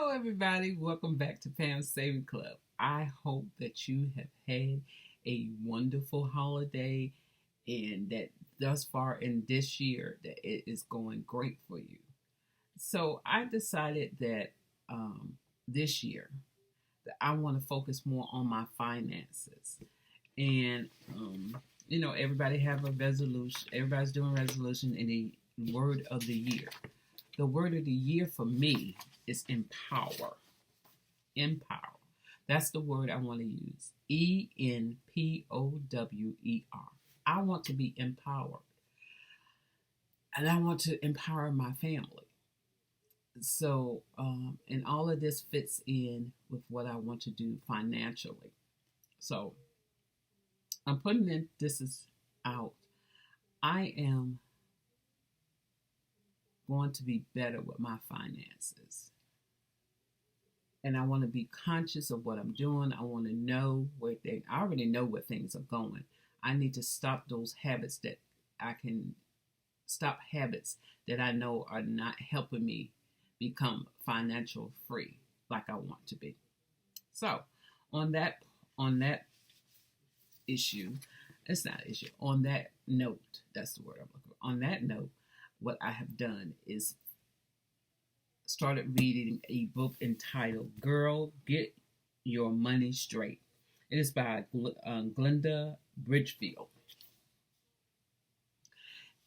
Hello, everybody. Welcome back to Pam's Saving Club. I hope that you have had a wonderful holiday and that thus far in this year that it is going great for you. So I decided that this year that I want to focus more on my finances. And everybody have a resolution. Everybody's doing resolution in the word of the year. The word of the year for me is empower. Empower. That's the word I want to use. Empower. I want to be empowered. And I want to empower my family. So, and all of this fits in with what I want to do financially. So, I'm putting this out. I am going to be better with my finances. And I want to be conscious of what I'm doing. I want to know I already know where things are going. I need to stop those habits that habits that I know are not helping me become financial free like I want to be. So on that issue, it's not an issue. On that note, that's the word I'm looking for. On that note, what I have done is started reading a book entitled Girl, Get Your Money Straight. It is by Glinda Bridgeforth.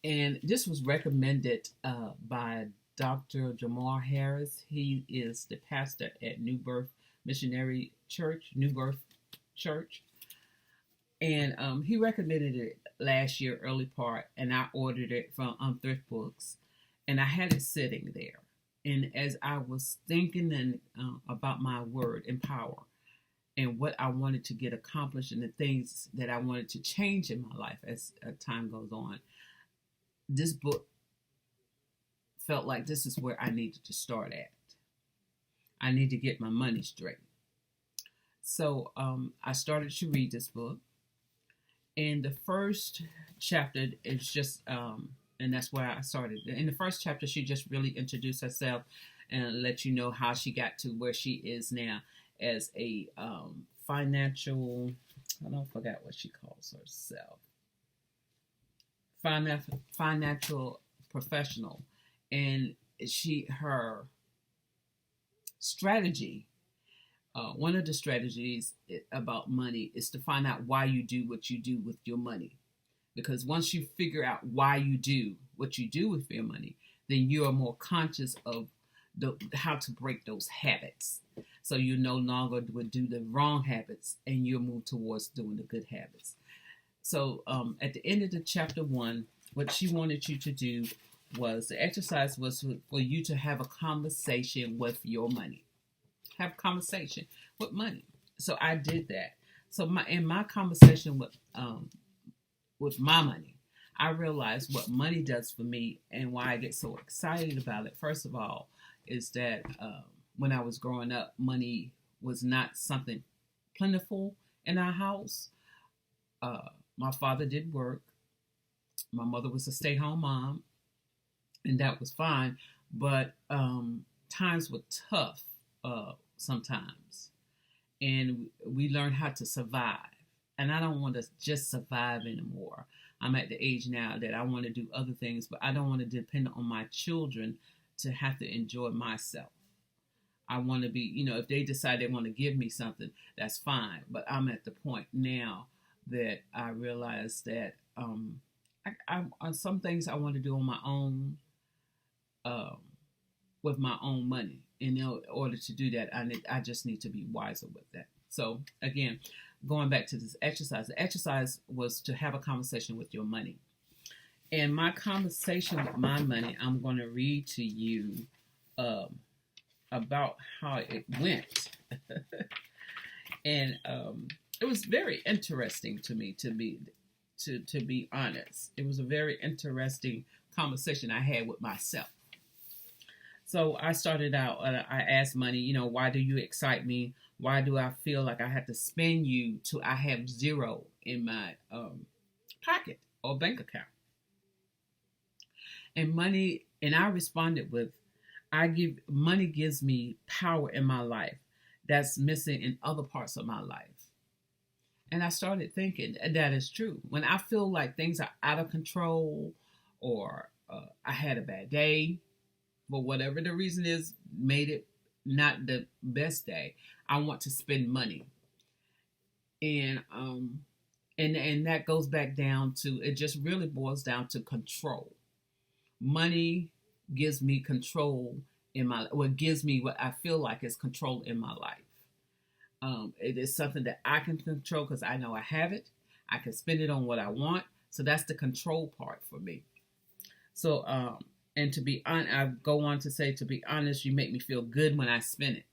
And this was recommended by Dr. Jamal Harris. He is the pastor at New Birth Church. And he recommended it last year, early part, and I ordered it from Thrift Books, and I had it sitting there. And as I was thinking about my word, empower, and what I wanted to get accomplished and the things that I wanted to change in my life as time goes on, this book felt like this is where I needed to start at. I need to get my money straight. So I started to read this book. And the first chapter is just, and that's where I started. In the first chapter, she just really introduced herself and let you know how she got to where she is now as a financial, I don't forget what she calls herself, financial professional. And her strategy, one of the strategies about money is to find out why you do what you do with your money. Because once you figure out why you do what you do with your money, then you are more conscious of how to break those habits. So you no longer would do the wrong habits and you'll move towards doing the good habits. So at the end of the chapter 1, what she wanted you to do was, the exercise was for you to have a conversation with your money. Have a conversation with money. So I did that. So in my conversation with my money, I realized what money does for me and why I get so excited about it. First of all, is that when I was growing up, money was not something plentiful in our house. My father did work. My mother was a stay-home mom, and that was fine. But times were tough sometimes, and we learned how to survive. And I don't want to just survive anymore. I'm at the age now that I want to do other things, but I don't want to depend on my children to have to enjoy myself. I want to be, if they decide they want to give me something, that's fine. But I'm at the point now that I realize that some things I want to do on my own, with my own money. And in order to do that, I just need to be wiser with that. So again, going back to this exercise, the exercise was to have a conversation with your money. And my conversation with my money, I'm going to read to you about how it went. And it was very interesting to me, to be honest. It was a very interesting conversation I had with myself. So I started out, I asked money, why do you excite me? Why do I feel like I have to spend you till I have zero in my pocket or bank account? And I responded with, Money gives me power in my life that's missing in other parts of my life. And I started thinking that is true. When I feel like things are out of control, or I had a bad day, but whatever the reason is, made it not the best day, I want to spend money. And that goes back down to, it just really boils down to control. Money gives me control in my, what gives me what I feel like is control in my life. It is something that I can control because I know I have it. I can spend it on what I want. So that's the control part for me. So, and to be honest, I go on to say, to be honest, you make me feel good when I spend it.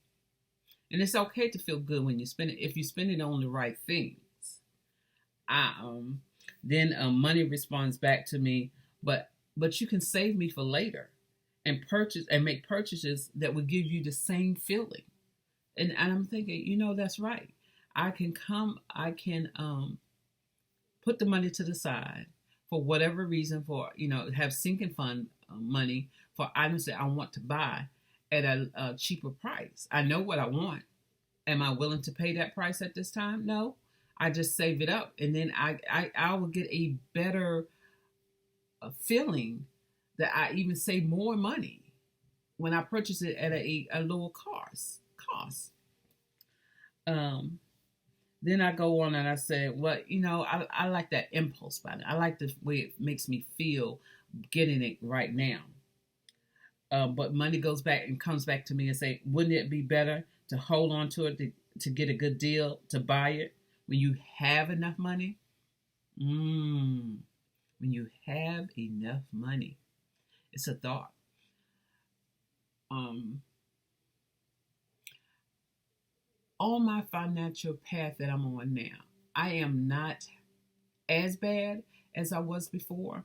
And it's okay to feel good when you spend it if you spend it on the right things. Then money responds back to me, but you can save me for later, and make purchases that will give you the same feeling. And I'm thinking, that's right. I can put the money to the side for whatever reason, for have sinking fund money for items that I want to buy at a cheaper price. I know what I want. Am I willing to pay that price at this time? No. I just save it up, and then I will get a better feeling that I even save more money when I purchase it at a lower cost. Then I go on and I say, well, I like that impulse buying. I like the way it makes me feel getting it right now. But money goes back and comes back to me and say, wouldn't it be better to hold on to it, to get a good deal, to buy it when you have enough money? When you have enough money. It's a thought. On my financial path that I'm on now, I am not as bad as I was before.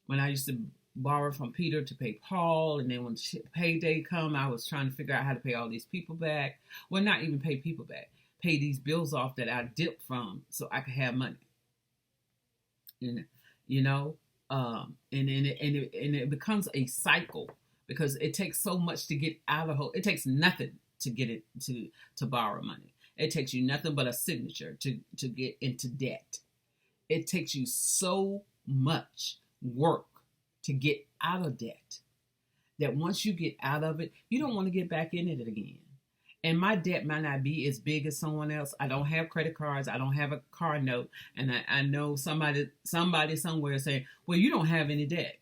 When I used to borrow from Peter to pay Paul, and then when payday come, I was trying to figure out how to pay all these people back. Well, not even pay people back, pay these bills off that I dipped from so I could have money. And it becomes a cycle because it takes so much to get out of it. Takes nothing to get it to borrow money. It takes you nothing but a signature to get into debt. It takes you so much work to get out of debt that once you get out of it, you don't want to get back in it again. And my debt might not be as big as someone else. I don't have credit cards. I don't have a car note. And I know somebody somewhere is saying, well, you don't have any debt.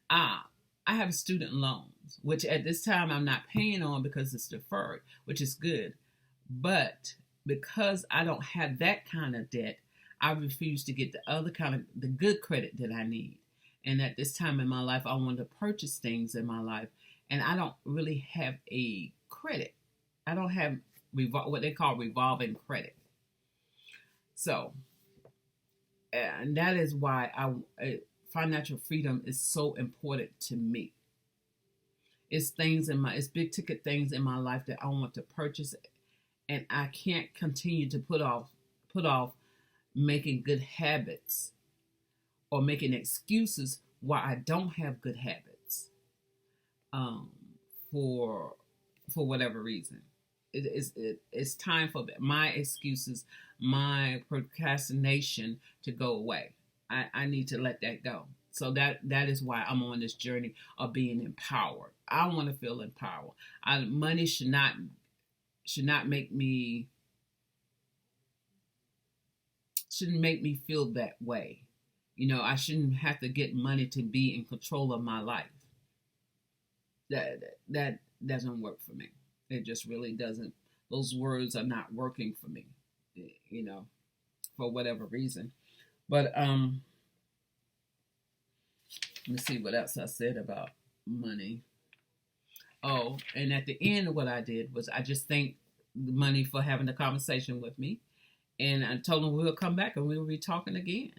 I have student loans, which at this time I'm not paying on because it's deferred, which is good. But because I don't have that kind of debt, I refuse to get the good credit that I need. And at this time in my life, I want to purchase things in my life. And I don't really have a credit. I don't have what they call revolving credit. So, and that is why financial freedom is so important to me. It's big ticket things in my life that I want to purchase, and I can't continue to put off making good habits or making excuses why I don't have good habits for whatever reason. It's time for my excuses, my procrastination to go away. I need to let that go. So that is why I'm on this journey of being empowered. I want to feel empowered. Money should not make me feel that way. I shouldn't have to get money to be in control of my life. That doesn't work for me. It just really doesn't. Those words are not working for me, for whatever reason. But let me see what else I said about money. Oh, and at the end, what I did was I just thanked money for having a conversation with me, and I told him we'll come back and we'll be talking again.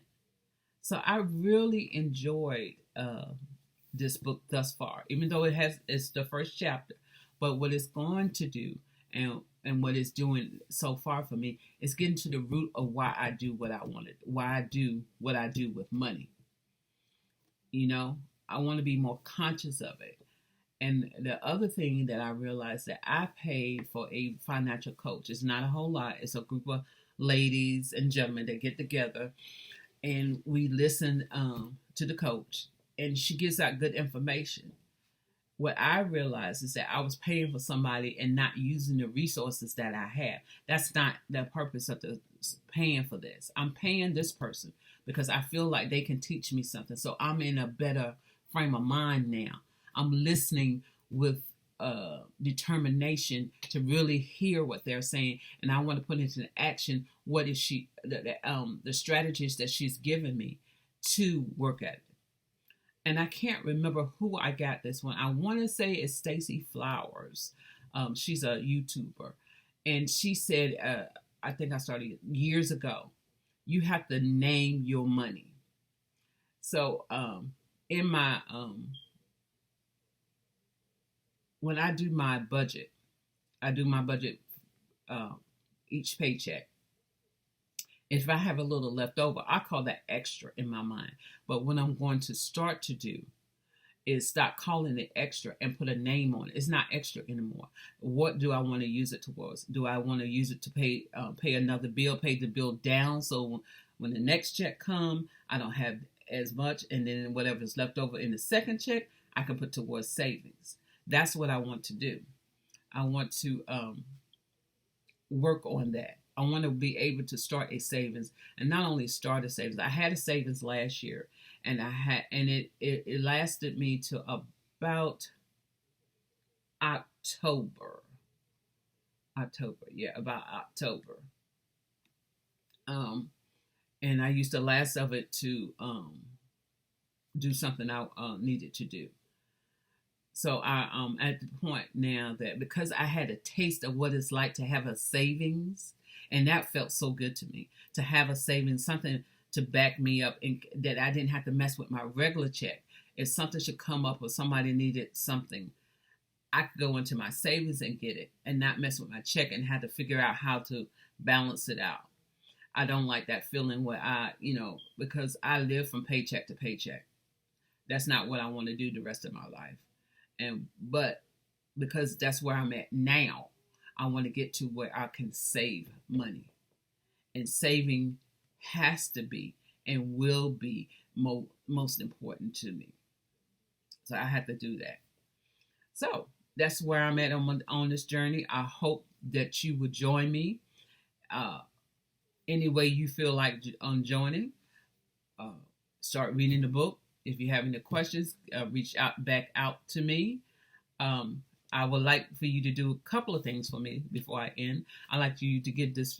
So I really enjoyed this book thus far, even though it's the first chapter. But what it's going to do and what it's doing so far for me is getting to the root of why I do what I wanted, why I do what I do with money. I want to be more conscious of it. And the other thing that I realized that I paid for a financial coach. It's not a whole lot. It's a group of ladies and gentlemen that get together and we listen to the coach, and she gives out good information. What I realized is that I was paying for somebody and not using the resources that I have. That's not the purpose of the paying for this. I'm paying this person because I feel like they can teach me something. So I'm in a better frame of mind now. I'm listening with determination to really hear what they're saying, and I want to put into action what is the strategies that she's given me to work at it. And I can't remember who I got this one. I want to say it's Stacy Flowers. She's a YouTuber, and she said, I think I started years ago. You have to name your money. So in my when I do my budget, each paycheck. If I have a little left over, I call that extra in my mind. But what I'm going to start to do is stop calling it extra and put a name on it. It's not extra anymore. What do I want to use it towards? Do I want to use it to pay another bill, pay the bill down, so when the next check comes, I don't have as much, and then whatever's left over in the second check, I can put towards savings. That's what I want to do. I want to work on that. I want to be able to start a savings, and not only start a savings. I had a savings last year, and it lasted me to about October. About October. And I used the last of it to do something I needed to do. So I'm at the point now that because I had a taste of what it's like to have a savings, and that felt so good to me, to have a savings, something to back me up, and that I didn't have to mess with my regular check. If something should come up or somebody needed something, I could go into my savings and get it and not mess with my check and have to figure out how to balance it out. I don't like that feeling where because I live from paycheck to paycheck. That's not what I want to do the rest of my life. But because that's where I'm at now, I want to get to where I can save money. And saving has to be and will be most important to me. So I have to do that. So that's where I'm at on this journey. I hope that you would join me. Any way you feel like joining, start reading the book. If you have any questions, reach back out to me. I would like for you to do a couple of things for me before I end. I'd like you to give this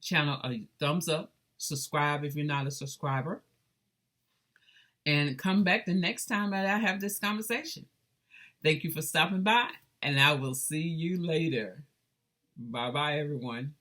channel a thumbs up, subscribe if you're not a subscriber, and come back the next time that I have this conversation. Thank you for stopping by, and I will see you later. Bye-bye, everyone.